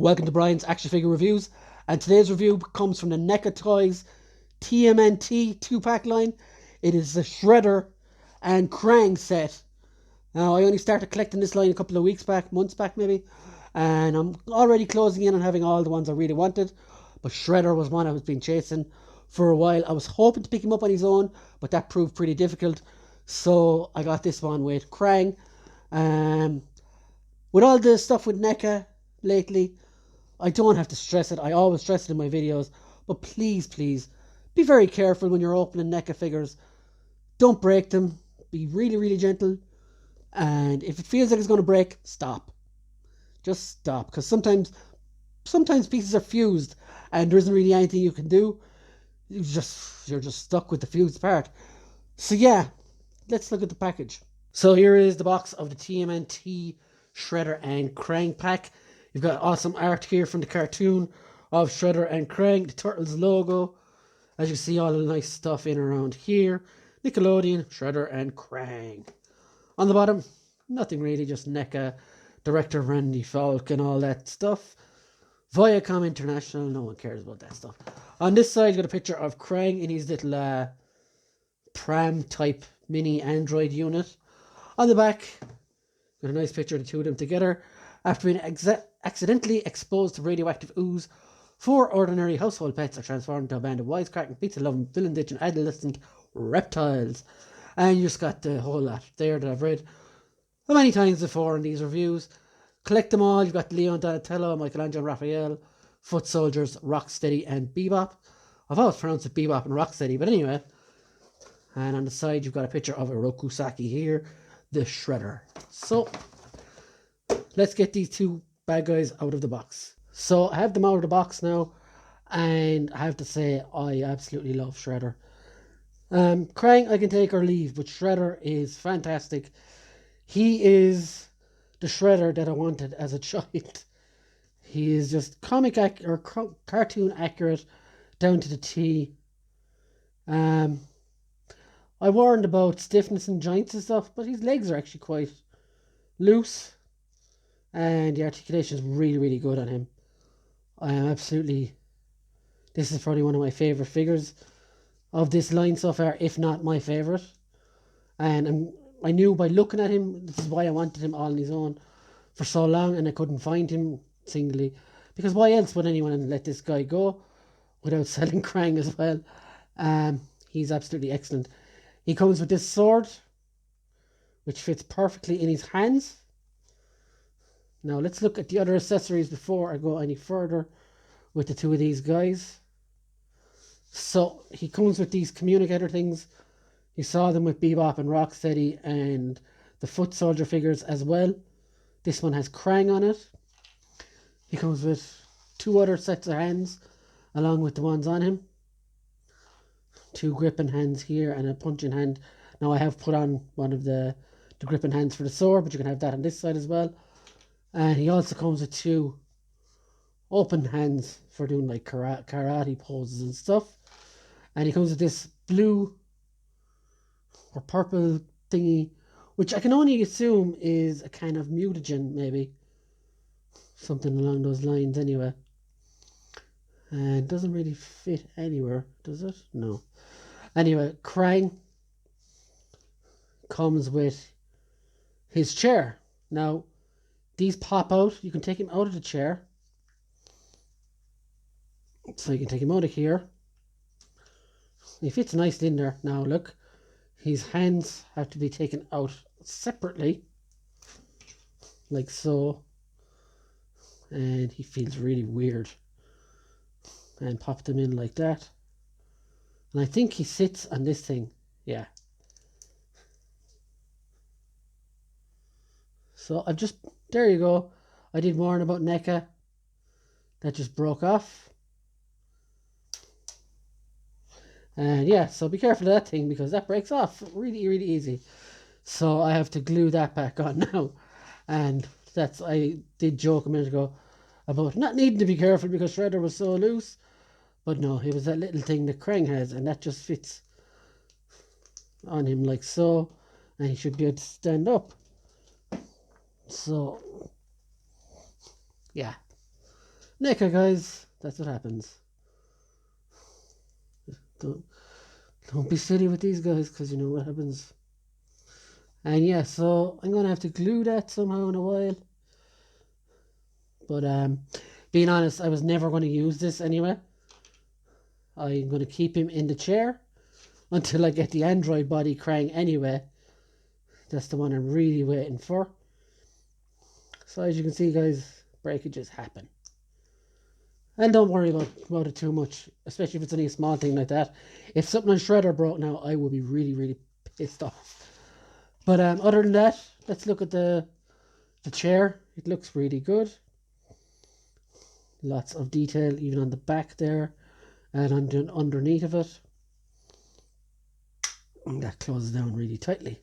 Welcome to Brian's Action Figure Reviews, and today's review comes from the NECA Toys TMNT 2-pack line. It is the Shredder and Krang set. Now, I only started collecting this line a couple of months back maybe, and I'm already closing in on having all the ones I really wanted, but Shredder was one I was been chasing for a while. I was hoping to pick him up on his own, but that proved pretty difficult, so I got this one with Krang. With all the stuff with NECA lately, I don't have to stress it. I always stress it in my videos, but please, please, be very careful when you're opening NECA figures. Don't break them. Be really, really gentle. And if it feels like it's going to break, stop. Just stop. Because sometimes pieces are fused and there isn't really anything you can do. You're just stuck with the fused part. So yeah, let's look at the package. So here is the box of the TMNT Shredder and Krang pack. You've got awesome art here from the cartoon of Shredder and Krang, the Turtles logo. As you see, all the nice stuff in around here. Nickelodeon, Shredder and Krang. On the bottom, nothing really, just NECA, director Randy Falk and all that stuff. Viacom International, no one cares about that stuff. On this side, you've got a picture of Krang in his little pram-type mini android unit. On the back, got a nice picture of the two of them together. After being accidentally exposed to radioactive ooze, 4 ordinary household pets are transformed into a band of wisecracking, pizza-loving, villain-ditching, adolescent reptiles. And you just got the whole lot there that I've read many times before in these reviews. Collect them all. You've got Leon, Donatello, Michelangelo, Raphael, Foot Soldiers, Rocksteady, and Bebop. I've always pronounced it Bebop and Rocksteady, but anyway. And on the side, you've got a picture of Oroku Saki here, the Shredder. So let's get these two bad guys out of the box. So I have them out of the box now, and I have to say I absolutely love Shredder. Krang I can take or leave, but Shredder is fantastic. He is the Shredder that I wanted as a child. He is just cartoon accurate down to the T. I warned about stiffness and joints and stuff, but his legs are actually quite loose. And the articulation is really, really good on him. I am absolutely... This is probably one of my favourite figures of this line so far, if not my favourite. And I knew by looking at him, this is why I wanted him all on his own for so long, and I couldn't find him singly. Because why else would anyone let this guy go without selling Krang as well? He's absolutely excellent. He comes with this sword, which fits perfectly in his hands. Now let's look at the other accessories before I go any further with the two of these guys. So he comes with these communicator things. You saw them with Bebop and Rocksteady and the Foot Soldier figures as well. This one has Krang on it. He comes with 2 other sets of hands along with the ones on him. 2 gripping hands here and a punching hand. Now I have put on one of the gripping hands for the sword, but you can have that on this side as well. And he also comes with 2 open hands for doing like karate poses and stuff. And he comes with this blue or purple thingy, which I can only assume is a kind of mutagen, maybe. Something along those lines anyway. And it doesn't really fit anywhere, does it? No. Anyway, Krang comes with his chair. Now, these pop out. You can take him out of the chair. So you can take him out of here. He fits nicely in there. Now look, his hands have to be taken out separately. Like so. And he feels really weird. And pop them in like that. And I think he sits on this thing. Yeah. So I've just... There you go. I did warn about NECA. That just broke off. And yeah, so be careful of that thing because that breaks off really, really easy. So I have to glue that back on now. And I did joke a minute ago about not needing to be careful because Shredder was so loose. But no, it was that little thing that Krang has, and that just fits on him like so. And he should be able to stand up. So, yeah. NECA, guys, that's what happens. Don't be silly with these guys, because you know what happens. And yeah, so I'm gonna have to glue that somehow in a while. But being honest, I was never going to use this anyway. I'm going to keep him in the chair until I get the android body Krang anyway. That's the one I'm really waiting for. So as you can see, guys, breakages happen. And don't worry about it too much, especially if it's only a small thing like that. If something on Shredder broke now, I will be really, really pissed off. But other than that, let's look at the chair. It looks really good. Lots of detail even on the back there and underneath of it. And that closes down really tightly.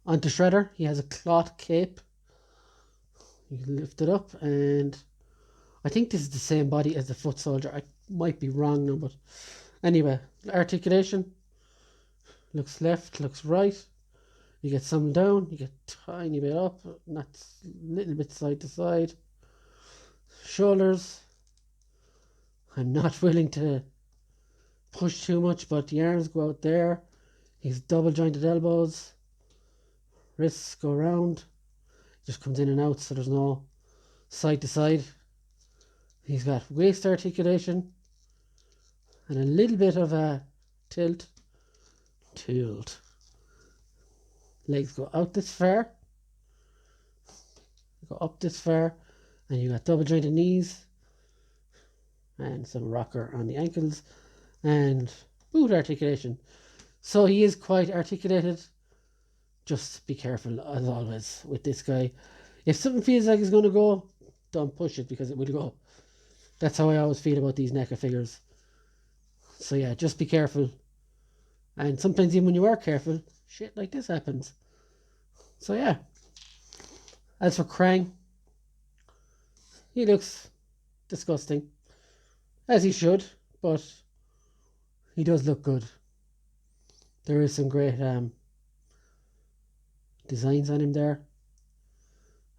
Onto Shredder, he has a cloth cape. You can lift it up, and I think this is the same body as the foot soldier. I might be wrong now, but anyway, articulation. Looks left, looks right. You get some down, you get tiny bit up, not a little bit side to side. Shoulders. I'm not willing to push too much, but the arms go out there. He's double jointed elbows. Wrists go around. Just comes in and out, so there's no side to side. He's got waist articulation and a little bit of a tilt. Legs go out this far. Go up this far. And you got double jointed knees. And some rocker on the ankles. And boot articulation. So he is quite articulated. Just be careful, as always, with this guy. If something feels like it's going to go, don't push it, because it will go. That's how I always feel about these NECA figures. So yeah, just be careful. And sometimes even when you are careful, shit like this happens. So yeah. As for Krang, he looks disgusting. As he should, but he does look good. There is some great designs on him there.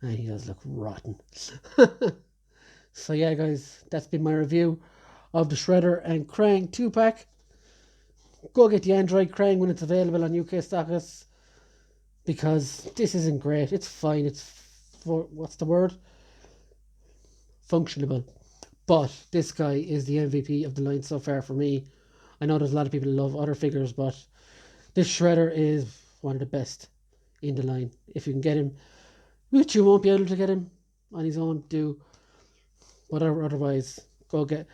And he does look rotten. So yeah, guys, that's been my review of the Shredder and Krang 2-pack. Go get the Android Krang when it's available on UK stockists, because this isn't great. It's fine. It's what's the word? Functionable. But this guy is the MVP of the line so far for me. I know there's a lot of people who love other figures, but this Shredder is one of the best in the line. If you can get him, which you won't be able to get him on his own, do. Whatever, otherwise, go get...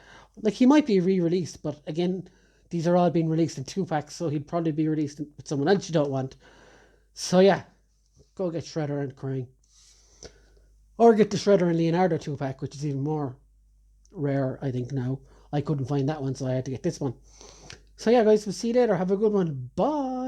Like, he might be re-released, but again, these are all being released in 2-packs, so he'd probably be released with someone else you don't want. So yeah, go get Shredder and Krang. Or get the Shredder and Leonardo 2-pack, which is even more rare, I think, now. I couldn't find that one, so I had to get this one. So yeah, guys, we'll see you later. Have a good one. Bye!